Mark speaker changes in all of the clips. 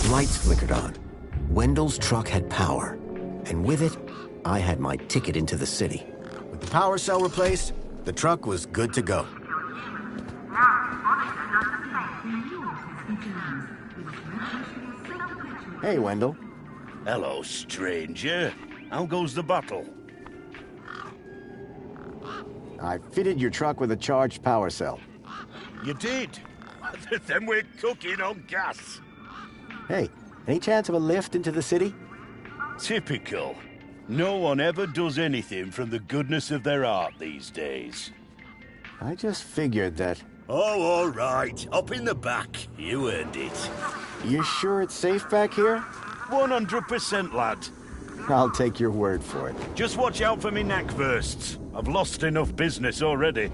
Speaker 1: lights flickered on. Wendell's truck had power, and with it, I had my ticket into the city.
Speaker 2: With the power cell replaced, the truck was good to go. Hey, Wendell.
Speaker 3: Hello, stranger. How goes the battle?
Speaker 2: I fitted your truck with a charged power cell.
Speaker 3: You did? Then we're cooking on gas.
Speaker 2: Hey, any chance of a lift into the city?
Speaker 3: Typical. No one ever does anything from the goodness of their heart these days.
Speaker 2: I just figured that...
Speaker 3: Oh, all right. Up in the back. You earned it.
Speaker 2: You sure it's safe back here?
Speaker 3: 100%, lad.
Speaker 2: I'll take your word for it.
Speaker 3: Just watch out for me knack bursts. I've lost enough business already.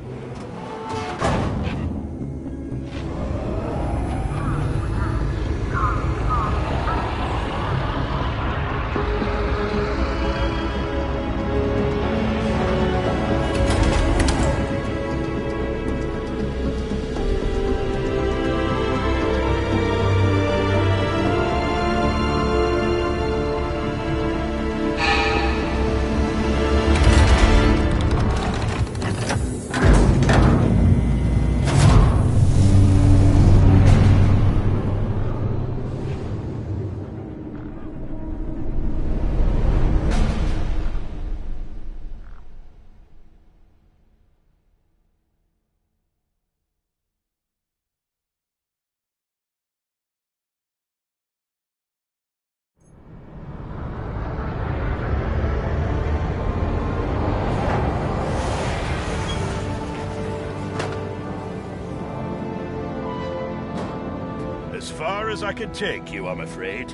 Speaker 3: As far as I can take you, I'm afraid.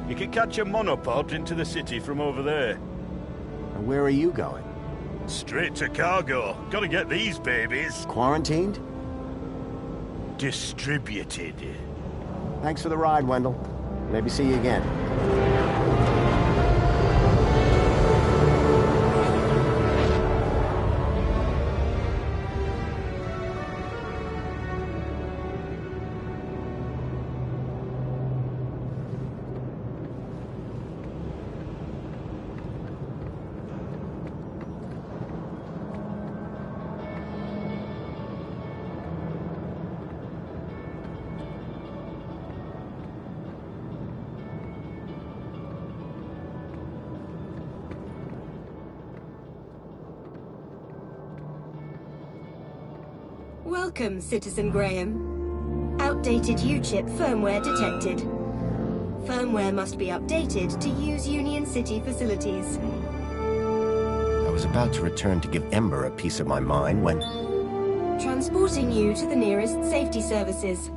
Speaker 3: You can catch a monopod into the city from over there.
Speaker 2: And where are you going?
Speaker 3: Straight to cargo. Gotta get these babies
Speaker 2: Quarantined?
Speaker 3: distributed.
Speaker 2: Thanks for the ride, Wendell. Maybe see you again.
Speaker 4: Welcome, Citizen Graham. Outdated U-chip firmware detected. Firmware must be updated to use Union City facilities.
Speaker 1: I was about to return to give Ember a piece of my mind when...
Speaker 4: Transporting you to the nearest safety services.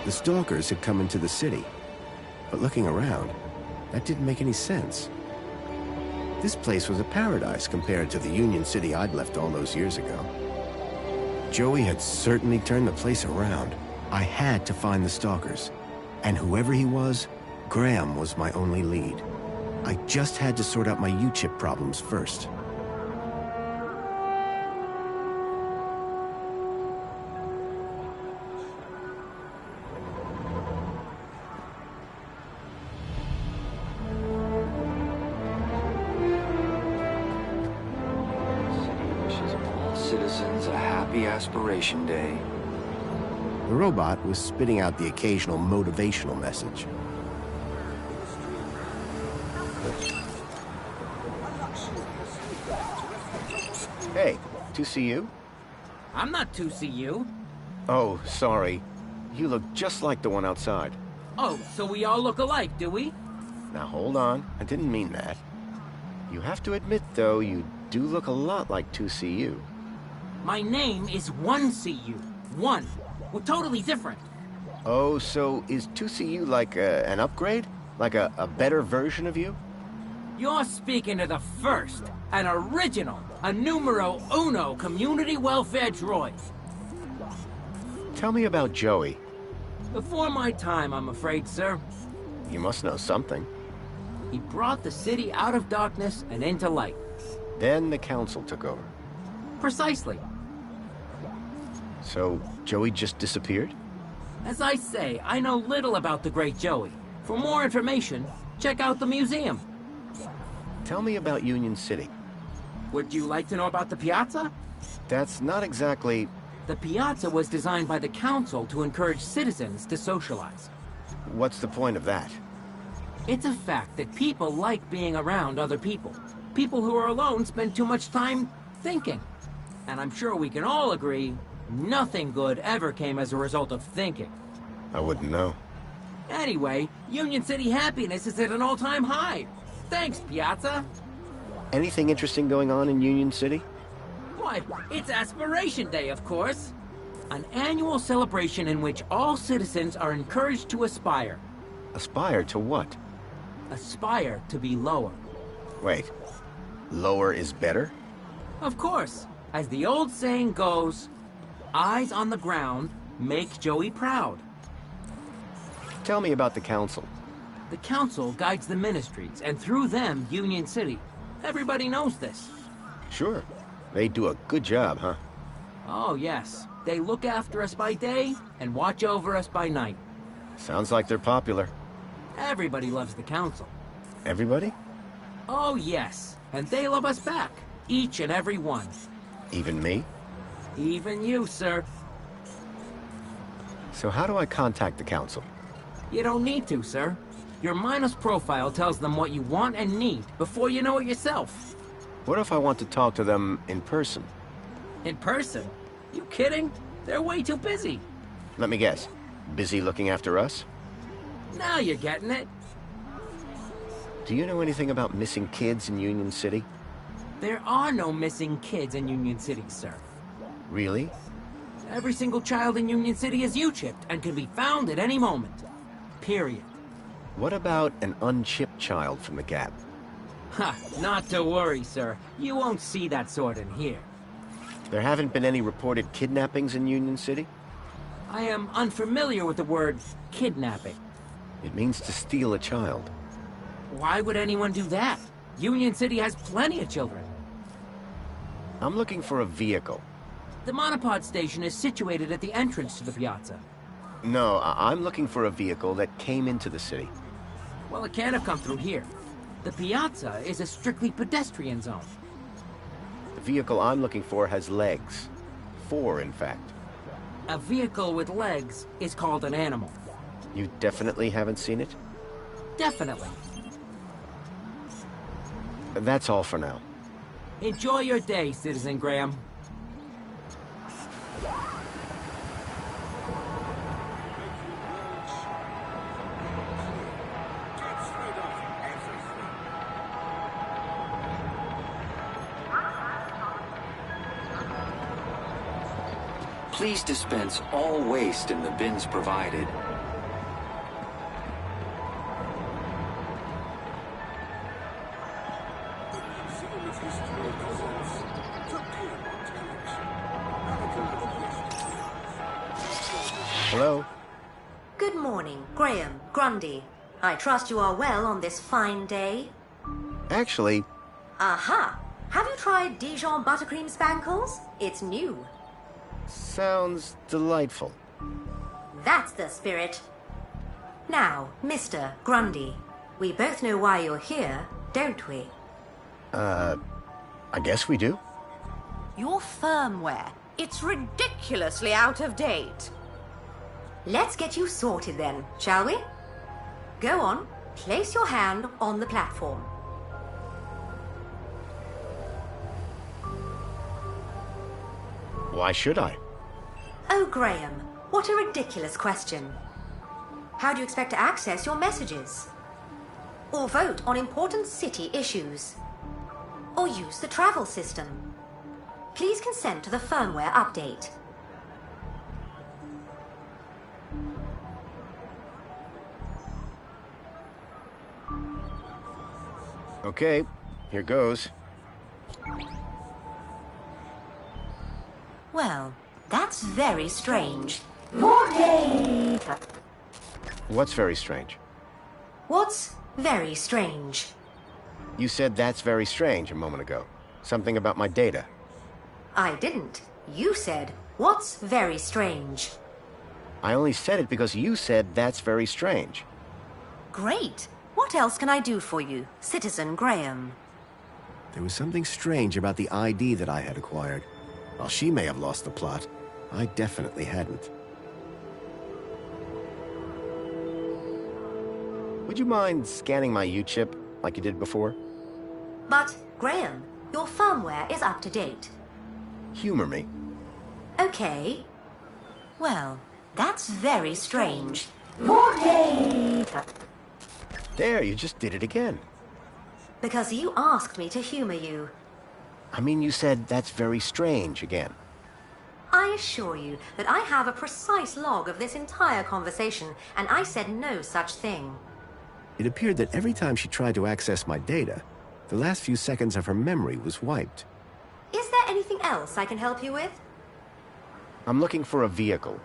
Speaker 1: The Stalkers had come into the city. But looking around, that didn't make any sense. This place was a paradise compared to the Union City I'd left all those years ago. Joey had certainly turned the place around. I had to find the Stalkers. And whoever he was, Graham was my only lead. I just had to sort out my U-chip problems first.
Speaker 5: Citizens a happy Aspiration Day.
Speaker 1: The robot was spitting out the occasional motivational message. Hey, 2CU?
Speaker 6: I'm not 2CU.
Speaker 1: Oh, sorry. You look just like the one outside.
Speaker 6: Oh, so we all look alike, do we?
Speaker 1: Now hold on, I didn't mean that. You have to admit, though, you do look a lot like 2CU.
Speaker 6: My name is 1CU. 1. We're totally different.
Speaker 1: Oh, so is 2CU like an upgrade? Like a better version of you?
Speaker 6: You're speaking to the first, an original, a numero uno community welfare droid.
Speaker 1: Tell me about Joey.
Speaker 6: Before my time, I'm afraid, sir.
Speaker 1: You must know something.
Speaker 6: He brought the city out of darkness and into light.
Speaker 1: Then the council took over.
Speaker 6: Precisely.
Speaker 1: So, Joey just disappeared?
Speaker 6: As I say, I know little about the great Joey. For more information, check out the museum.
Speaker 1: Tell me about Union City.
Speaker 6: Would you like to know about the piazza?
Speaker 1: That's not exactly...
Speaker 6: The piazza was designed by the council to encourage citizens to socialize.
Speaker 1: What's the point of that?
Speaker 6: It's a fact that people like being around other people. People who are alone spend too much time thinking. And I'm sure we can all agree, nothing good ever came as a result of thinking.
Speaker 1: I wouldn't know.
Speaker 6: Anyway, Union City happiness is at an all-time high. Thanks, Piazza.
Speaker 1: Anything interesting going on in Union City?
Speaker 6: Why, it's Aspiration Day, of course. An annual celebration in which all citizens are encouraged to aspire.
Speaker 1: Aspire to what?
Speaker 6: Aspire to be lower.
Speaker 1: Wait. Lower is better?
Speaker 6: Of course. As the old saying goes, eyes on the ground make Joey proud.
Speaker 1: Tell me about the council.
Speaker 6: The council guides the ministries, and through them, Union City. Everybody knows this.
Speaker 1: Sure. They do a good job, huh?
Speaker 6: Oh, yes. They look after us by day and watch over us by night.
Speaker 1: Sounds like they're popular.
Speaker 6: Everybody loves the council.
Speaker 1: Everybody?
Speaker 6: Oh, yes. And they love us back. Each and every one.
Speaker 1: Even me?
Speaker 6: Even you, sir.
Speaker 1: So how do I contact the council?
Speaker 6: You don't need to, sir. Your Minos profile tells them what you want and need before you know it yourself.
Speaker 1: What if I want to talk to them in person?
Speaker 6: In person? You kidding? They're way too busy.
Speaker 1: Let me guess. Busy looking after us?
Speaker 6: Now you're getting it.
Speaker 1: Do you know anything about missing kids in Union City?
Speaker 6: There are no missing kids in Union City, sir.
Speaker 1: Really?
Speaker 6: Every single child in Union City is U-chipped and can be found at any moment. Period.
Speaker 1: What about an unchipped child from the Gap?
Speaker 6: Ha! Not to worry, sir. You won't see that sort in here.
Speaker 1: There haven't been any reported kidnappings in Union City?
Speaker 6: I am unfamiliar with the word kidnapping.
Speaker 1: It means to steal a child.
Speaker 6: Why would anyone do that? Union City has plenty of children.
Speaker 1: I'm looking for a vehicle.
Speaker 6: The monopod station is situated at the entrance to the piazza.
Speaker 1: No, I'm looking for a vehicle that came into the city.
Speaker 6: Well, it can't have come through here. The piazza is a strictly pedestrian zone.
Speaker 1: The vehicle I'm looking for has legs. 4, in fact.
Speaker 6: A vehicle with legs is called an animal.
Speaker 1: You definitely haven't seen it?
Speaker 6: Definitely.
Speaker 1: That's all for now.
Speaker 6: Enjoy your day, Citizen Graham.
Speaker 5: Please dispense all waste in the bins provided.
Speaker 1: Hello?
Speaker 7: Good morning, Graham, Grundy. I trust you are well on this fine day.
Speaker 1: Actually,
Speaker 7: Aha! Have you tried Dijon buttercream spankles? It's new.
Speaker 1: sounds delightful.
Speaker 7: That's the spirit. Now, Mr. Grundy, we both know why you're here, don't we?
Speaker 1: I guess we do.
Speaker 7: Your firmware. It's ridiculously out of date. Let's get you sorted then, shall we? Go on, place your hand on the platform.
Speaker 1: Why should I?
Speaker 7: Oh, Graham, what a ridiculous question. How do you expect to access your messages? Or vote on important city issues? Or use the travel system? Please consent to the firmware update.
Speaker 1: Okay, here goes.
Speaker 7: Well, that's very strange.
Speaker 1: What's very strange?
Speaker 7: What's very strange?
Speaker 1: You said that's very strange a moment ago. Something about my data.
Speaker 7: I didn't. You said, what's very strange?
Speaker 1: I only said it because you said that's very strange.
Speaker 7: Great. What else can I do for you, Citizen Graham?
Speaker 1: There was something strange about the ID that I had acquired. While she may have lost the plot, I definitely hadn't. Would you mind scanning my U-chip like you did before?
Speaker 7: But, Graham, your firmware is up to date.
Speaker 1: Humor me.
Speaker 7: Okay. Well, that's very strange.
Speaker 1: There, you just did it again.
Speaker 7: Because you asked me to humor you.
Speaker 1: I mean, you said that's very strange again.
Speaker 7: I assure you that I have a precise log of this entire conversation, and I said no such thing.
Speaker 1: It appeared that every time she tried to access my data, the last few seconds of her memory was wiped.
Speaker 7: Is there anything else I can help you with?
Speaker 1: I'm looking for a vehicle.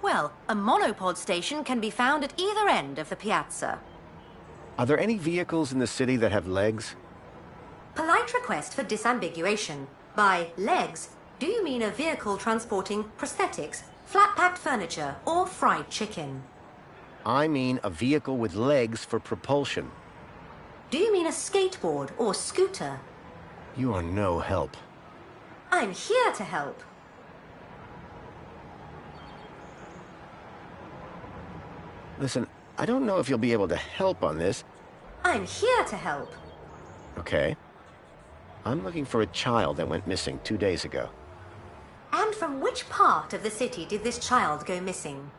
Speaker 7: Well, a monopod station can be found at either end of the piazza.
Speaker 1: Are there any vehicles in the city that have legs?
Speaker 7: Polite request for disambiguation. By legs, do you mean a vehicle transporting prosthetics, flat-packed furniture, or fried chicken?
Speaker 1: I mean a vehicle with legs for propulsion.
Speaker 7: Do you mean a skateboard or scooter?
Speaker 1: You are no help.
Speaker 7: I'm here to help.
Speaker 1: Listen, I don't know if you'll be able to help on this.
Speaker 7: I'm here to help.
Speaker 1: Okay. I'm looking for a child that went missing 2 days ago.
Speaker 7: And from which part of the city did this child go missing?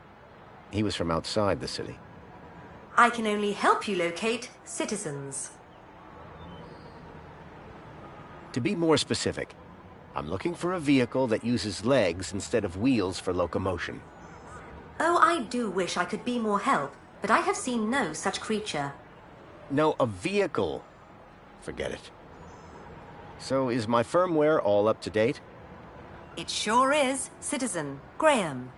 Speaker 1: He was from outside the city.
Speaker 7: I can only help you locate citizens.
Speaker 1: To be more specific, I'm looking for a vehicle that uses legs instead of wheels for locomotion.
Speaker 7: Oh, I do wish I could be more help, but I have seen no such creature.
Speaker 1: No, a vehicle. Forget it. So is my firmware all up to date?
Speaker 7: It sure is, Citizen Graham.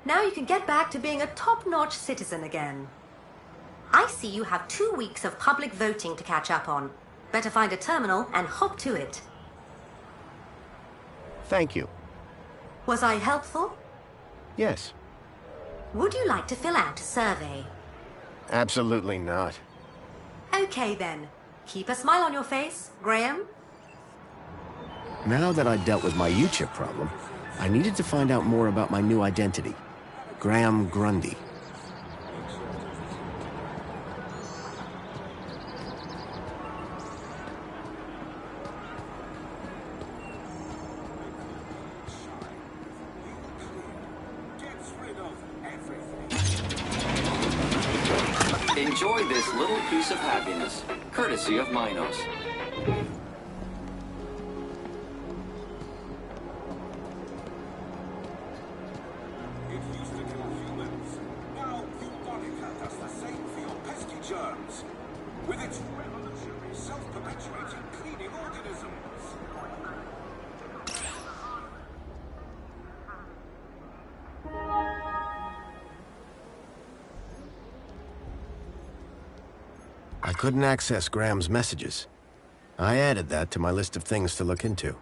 Speaker 7: Now you can get back to being a top-notch citizen again. I see you have 2 weeks of public voting to catch up on. Better find a terminal and hop to it.
Speaker 1: Thank you.
Speaker 7: Was I helpful?
Speaker 1: Yes.
Speaker 7: Would you like to fill out a survey?
Speaker 1: Absolutely not.
Speaker 7: Okay then. Keep a smile on your face, Graham.
Speaker 1: Now that I'd dealt with my U-chip problem, I needed to find out more about my new identity. Graham Grundy.
Speaker 5: Enjoy this little piece of happiness, courtesy of Minos.
Speaker 8: It used to kill humans. Now Bubonica does the same for your pesky germs. With its revolutionary, self-perpetuating cleaning organisms.
Speaker 1: I couldn't access Graham's messages. I added that to my list of things to look into.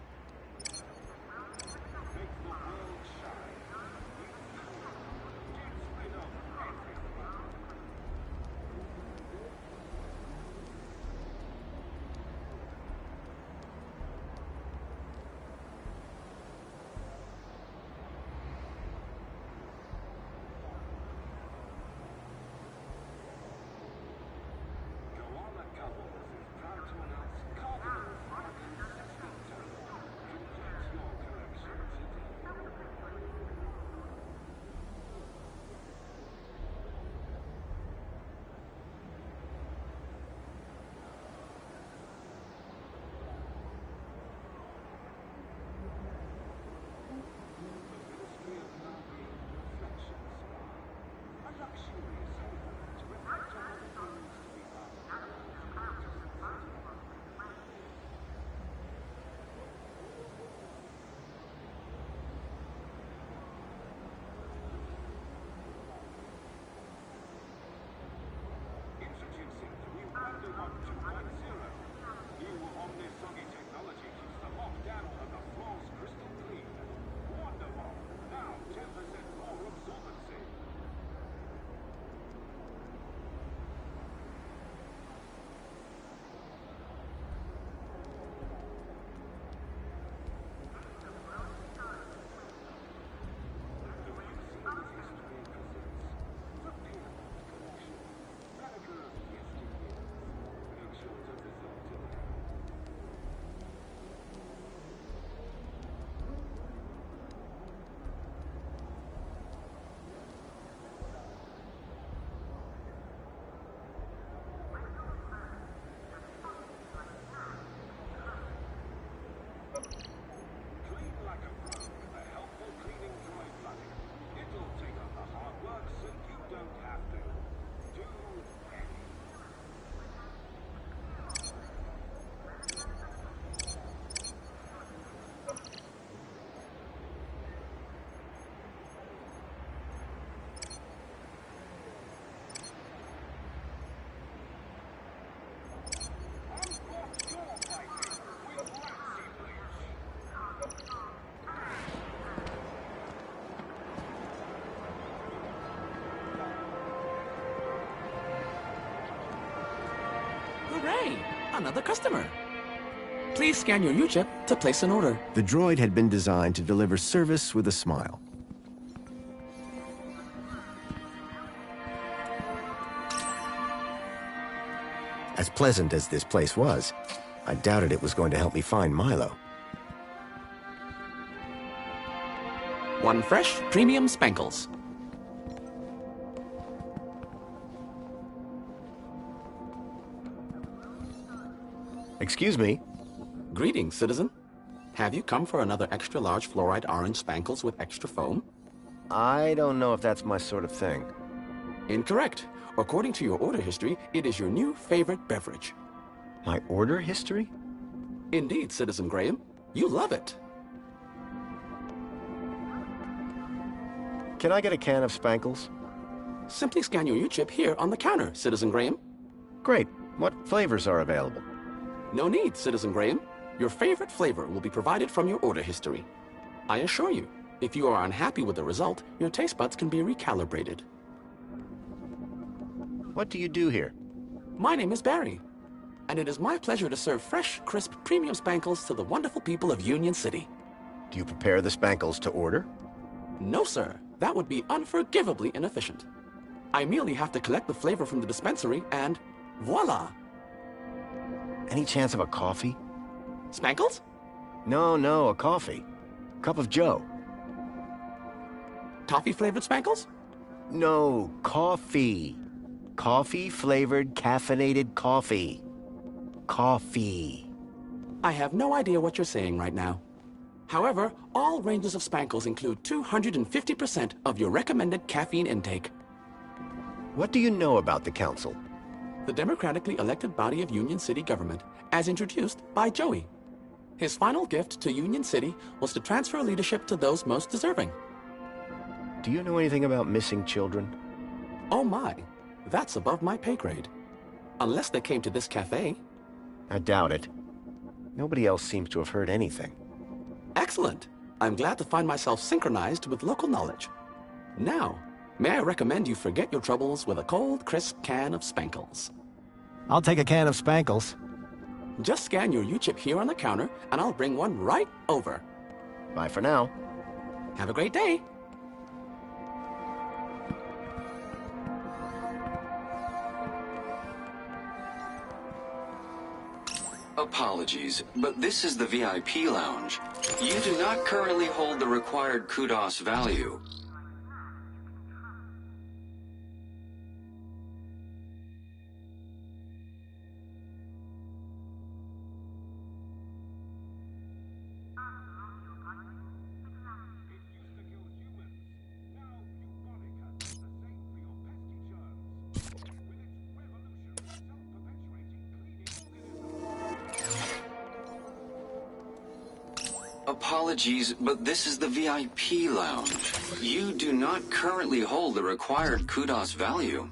Speaker 9: Hooray! Another customer. Please scan your U-chip to place an order.
Speaker 1: The droid had been designed to deliver service with a smile. As pleasant as this place was, I doubted it was going to help me find Milo.
Speaker 9: One fresh premium Spankles.
Speaker 1: Excuse me?
Speaker 9: Greetings, citizen. Have you come for another extra large fluoride orange Spankles with extra foam?
Speaker 1: I don't know if that's my sort of thing.
Speaker 9: Incorrect. According to your order history, it is your new favorite beverage.
Speaker 1: My order history?
Speaker 9: Indeed, Citizen Graham. You love it.
Speaker 1: Can I get a can of Spankles?
Speaker 9: Simply scan your U-chip here on the counter, Citizen Graham.
Speaker 1: Great. What flavors are available?
Speaker 9: No need, Citizen Graham. Your favorite flavor will be provided from your order history. I assure you, if you are unhappy with the result, your taste buds can be recalibrated.
Speaker 1: What do you do here?
Speaker 9: My name is Barry, and it is my pleasure to serve fresh, crisp, premium Spankles to the wonderful people of Union City.
Speaker 1: Do you prepare the Spankles to order?
Speaker 9: No, sir. That would be unforgivably inefficient. I merely have to collect the flavor from the dispensary and voila!
Speaker 1: Any chance of a coffee?
Speaker 9: Spankles?
Speaker 1: No, a coffee. Cup of joe.
Speaker 9: Toffee-flavored Spankles?
Speaker 1: No, coffee. Coffee-flavored caffeinated coffee. Coffee.
Speaker 9: I have no idea what you're saying right now. However, all ranges of Spankles include 250% of your recommended caffeine intake.
Speaker 1: What do you know about the council?
Speaker 9: The democratically elected body of Union City government, as introduced by Joey. His final gift to Union City was to transfer leadership to those most deserving.
Speaker 1: Do you know anything about missing children?
Speaker 9: Oh my, that's above my pay grade. Unless they came to this cafe.
Speaker 1: I doubt it. Nobody else seems to have heard anything.
Speaker 9: Excellent. I'm glad to find myself synchronized with local knowledge. Now, may I recommend you forget your troubles with a cold, crisp can of Spankles.
Speaker 2: I'll take a can of Spankles.
Speaker 9: Just scan your U-chip here on the counter, and I'll bring one right over.
Speaker 1: Bye for now.
Speaker 9: Have a great day.
Speaker 5: Apologies, but this is the VIP lounge. You do not currently hold the required kudos value. Apologies, but this is the VIP lounge. You do not currently hold the required kudos value.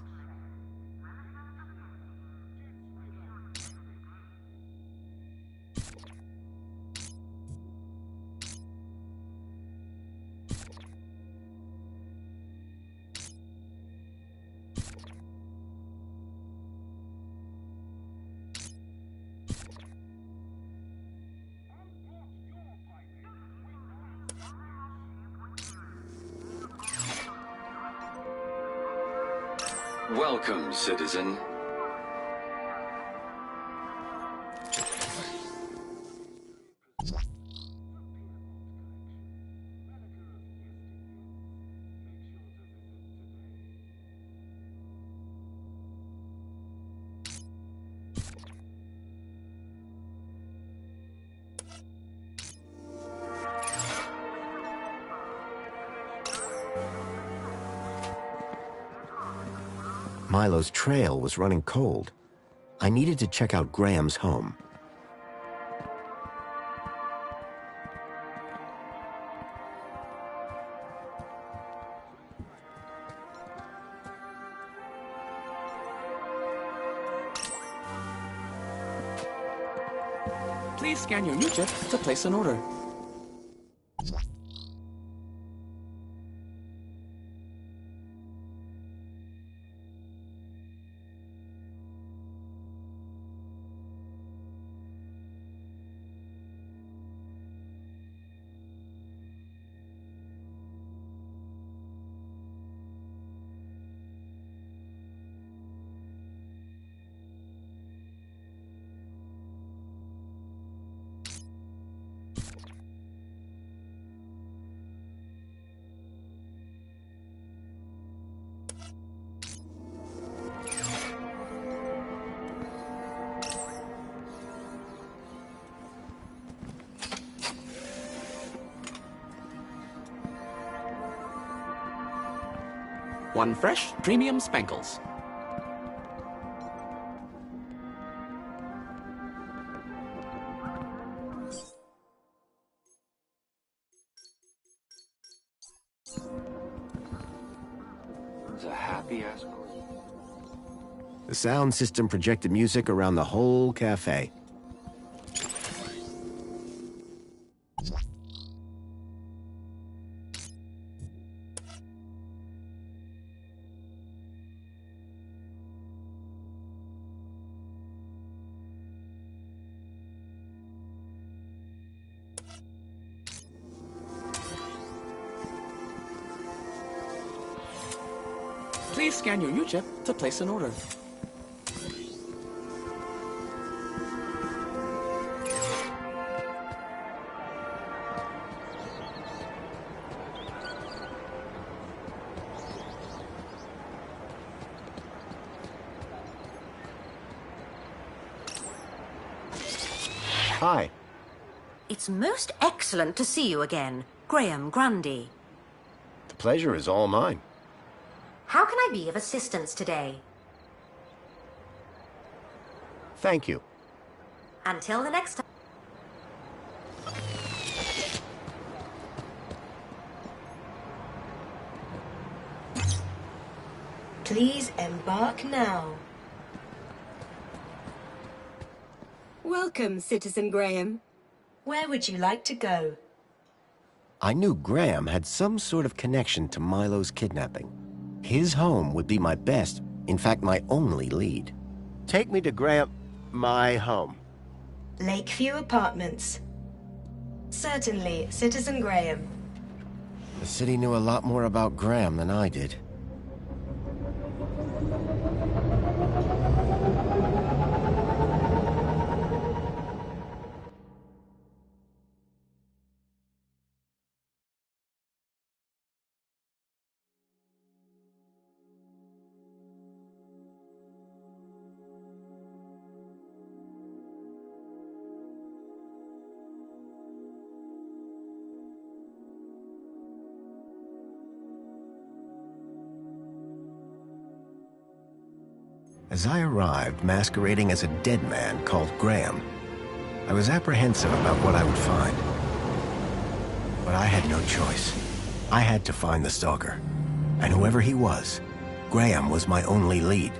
Speaker 5: Welcome, citizen.
Speaker 1: Milo's trail was running cold. I needed to check out Graham's home.
Speaker 9: Please scan your U-chip to place an order. One fresh, premium Spankles.
Speaker 5: It's a happy-ass...
Speaker 1: The sound system projected music around the whole cafe.
Speaker 9: Please scan your U-chip to place an order.
Speaker 1: Hi.
Speaker 7: It's most excellent to see you again, Graham Grundy.
Speaker 1: The pleasure is all mine.
Speaker 7: How can I be of assistance today?
Speaker 1: Thank you.
Speaker 7: Until the next time.
Speaker 4: Please embark now. Welcome, Citizen Graham. Where would you like to go?
Speaker 1: I knew Graham had some sort of connection to Milo's kidnapping. His home would be my best, in fact, my only lead.
Speaker 2: Take me to Graham... my home.
Speaker 4: Lakeview Apartments. Certainly, Citizen Graham.
Speaker 1: The city knew a lot more about Graham than I did. As I arrived, masquerading as a dead man called Graham, I was apprehensive about what I would find. But I had no choice. I had to find the stalker. And whoever he was, Graham was my only lead.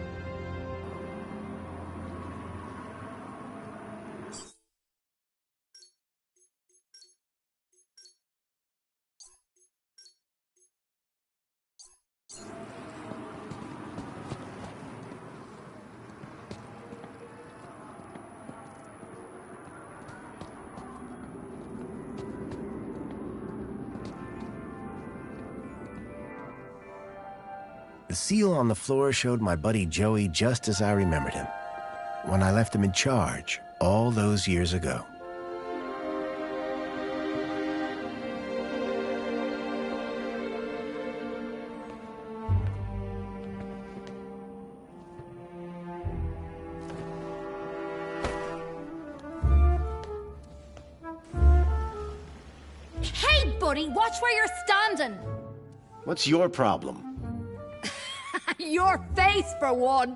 Speaker 1: The seal on the floor showed my buddy Joey just as I remembered him, when I left him in charge all those years ago.
Speaker 10: Hey, buddy, watch where you're standing!
Speaker 2: What's your problem?
Speaker 10: Your face, for one!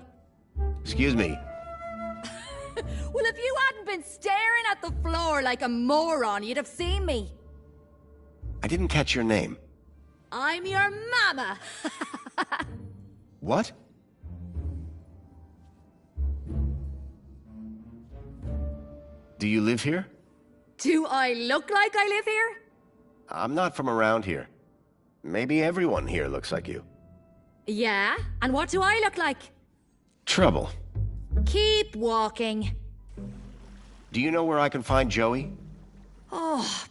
Speaker 2: Excuse me.
Speaker 10: Well, if you hadn't been staring at the floor like a moron, you'd have seen me.
Speaker 1: I didn't catch your name.
Speaker 10: I'm your mama.
Speaker 1: What?
Speaker 2: Do you live here?
Speaker 10: Do I look like I live here?
Speaker 2: I'm not from around here. Maybe everyone here looks like you.
Speaker 10: Yeah? And what do I look like?
Speaker 2: Trouble.
Speaker 10: Keep walking.
Speaker 2: Do you know where I can find Joey?
Speaker 10: Oh,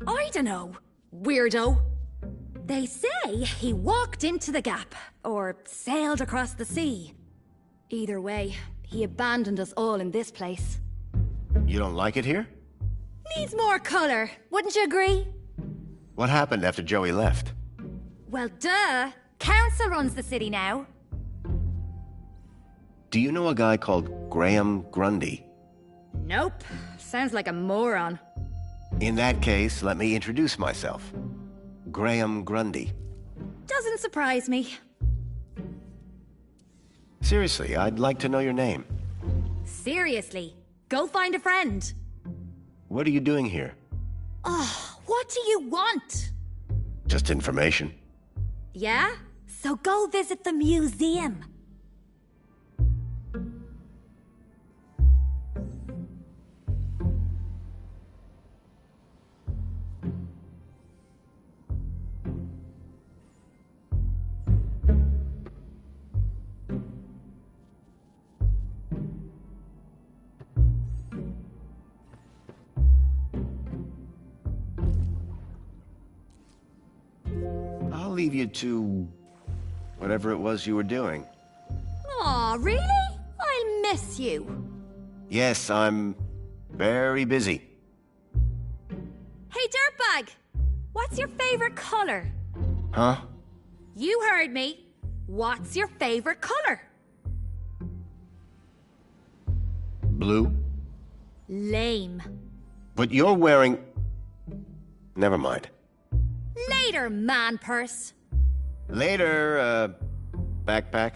Speaker 10: I don't know. Weirdo. They say he walked into the gap, or sailed across the sea. Either way, he abandoned us all in this place.
Speaker 2: You don't like it here?
Speaker 10: Needs more color, wouldn't you agree?
Speaker 2: What happened after Joey left?
Speaker 10: Well, duh. Council runs the city now.
Speaker 2: Do you know a guy called Graham Grundy?
Speaker 10: Nope. Sounds like a moron.
Speaker 2: In that case, let me introduce myself. Graham Grundy.
Speaker 10: Doesn't surprise me.
Speaker 2: Seriously, I'd like to know your name.
Speaker 10: Seriously. Go find a friend.
Speaker 2: What are you doing here?
Speaker 10: Oh, what do you want?
Speaker 2: Just information.
Speaker 10: Yeah? So go visit the museum.
Speaker 2: I'll leave you to... whatever it was you were doing.
Speaker 10: Aw, really? I'll miss you.
Speaker 2: Yes, I'm... very busy.
Speaker 10: Hey, Dirtbag! What's your favorite color?
Speaker 2: Huh?
Speaker 10: You heard me. What's your favorite color?
Speaker 2: Blue?
Speaker 10: Lame.
Speaker 2: But you're wearing... Never mind.
Speaker 10: Later, man purse.
Speaker 2: Later, backpack.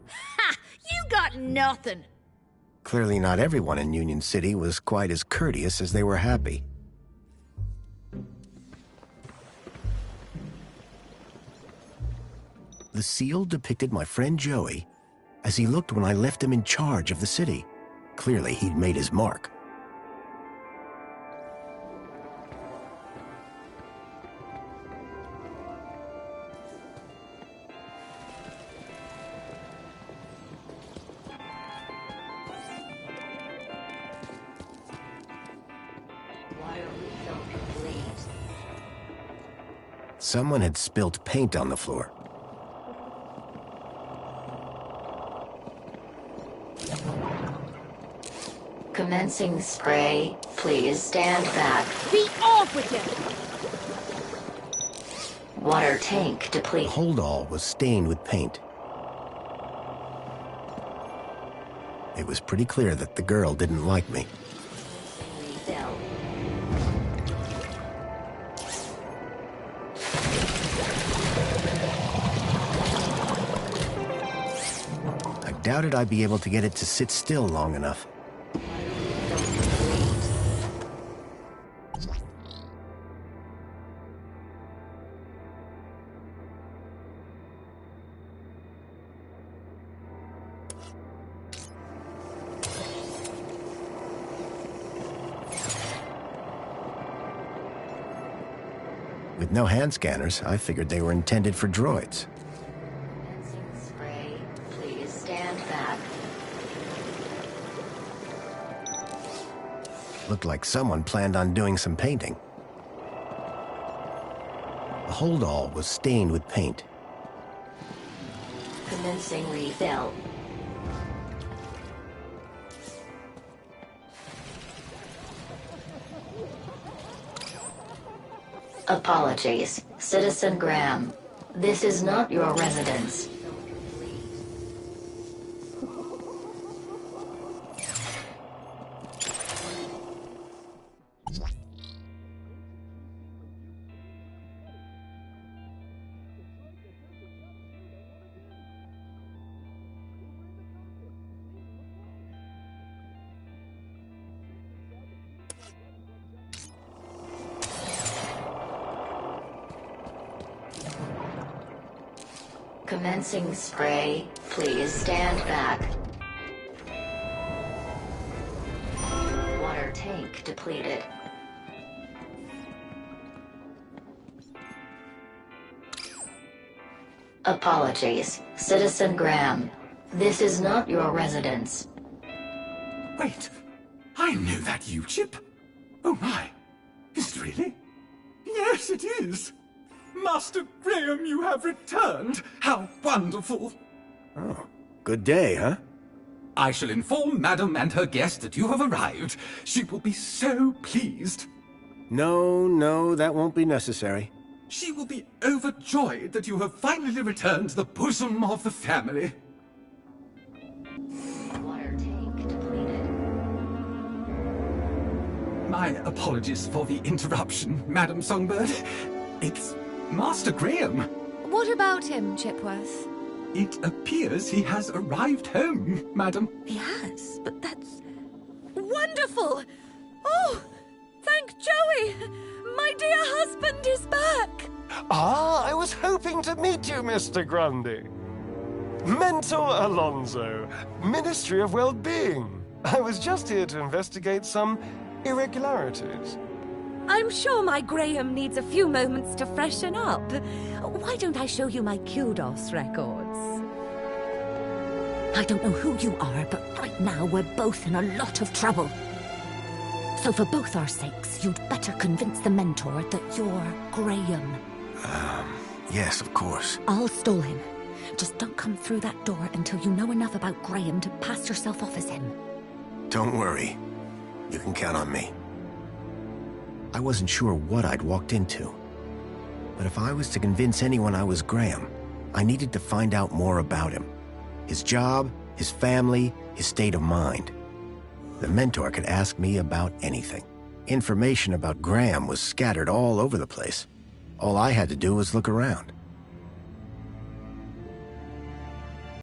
Speaker 10: Ha! You got nothing.
Speaker 1: Clearly not everyone in Union City was quite as courteous as they were happy. The seal depicted my friend Joey as he looked when I left him in charge of the city. Clearly, he'd made his mark. Someone had spilt paint on the floor.
Speaker 11: Commencing spray. Please stand back.
Speaker 10: Be off with you!
Speaker 11: Water tank depleted.
Speaker 1: The holdall was stained with paint. It was pretty clear that the girl didn't like me.
Speaker 11: Refill.
Speaker 1: I doubted I'd be able to get it to sit still long enough. With no hand scanners, I figured they were intended for droids.
Speaker 11: Commencing spray. Please stand back.
Speaker 1: Looked like someone planned on doing some painting. The holdall was stained with paint.
Speaker 11: Commencing refill. Apologies, Citizen Graham. This is not your residence. Commencing spray. Please stand back. Water tank depleted. Apologies, Citizen Graham. This is not your residence.
Speaker 12: Wait, I know that U-chip. Oh my, is it really? Yes, it is. Master Graham, you have returned. How wonderful.
Speaker 1: Oh, good day, huh?
Speaker 12: I shall inform Madam and her guest that you have arrived. She will be so pleased.
Speaker 1: No, that won't be necessary.
Speaker 12: She will be overjoyed that you have finally returned to the bosom of the family.
Speaker 11: Water tank depleted.
Speaker 12: My apologies for the interruption, Madam Songbird. It's Master Graham.
Speaker 10: What about him, Chipworth?
Speaker 12: It appears he has arrived home, Madam.
Speaker 10: He has, but that's wonderful! Oh, thank Joey! My dear husband is back!
Speaker 13: Ah, I was hoping to meet you, Mr. Grundy. Mentor Alonso, Ministry of Well-Being. I was just here to investigate some irregularities.
Speaker 14: I'm sure my Graham needs a few moments to freshen up. Why don't I show you my kudos records? I don't know who you are, but right now we're both in a lot of trouble. So for both our sakes, you'd better convince the Mentor that you're Graham.
Speaker 1: Yes, of course.
Speaker 14: I'll stall him. Just don't come through that door until you know enough about Graham to pass yourself off as him.
Speaker 1: Don't worry. You can count on me. I wasn't sure what I'd walked into. But if I was to convince anyone I was Graham, I needed to find out more about him. His job, his family, his state of mind. The Mentor could ask me about anything. Information about Graham was scattered all over the place. All I had to do was look around.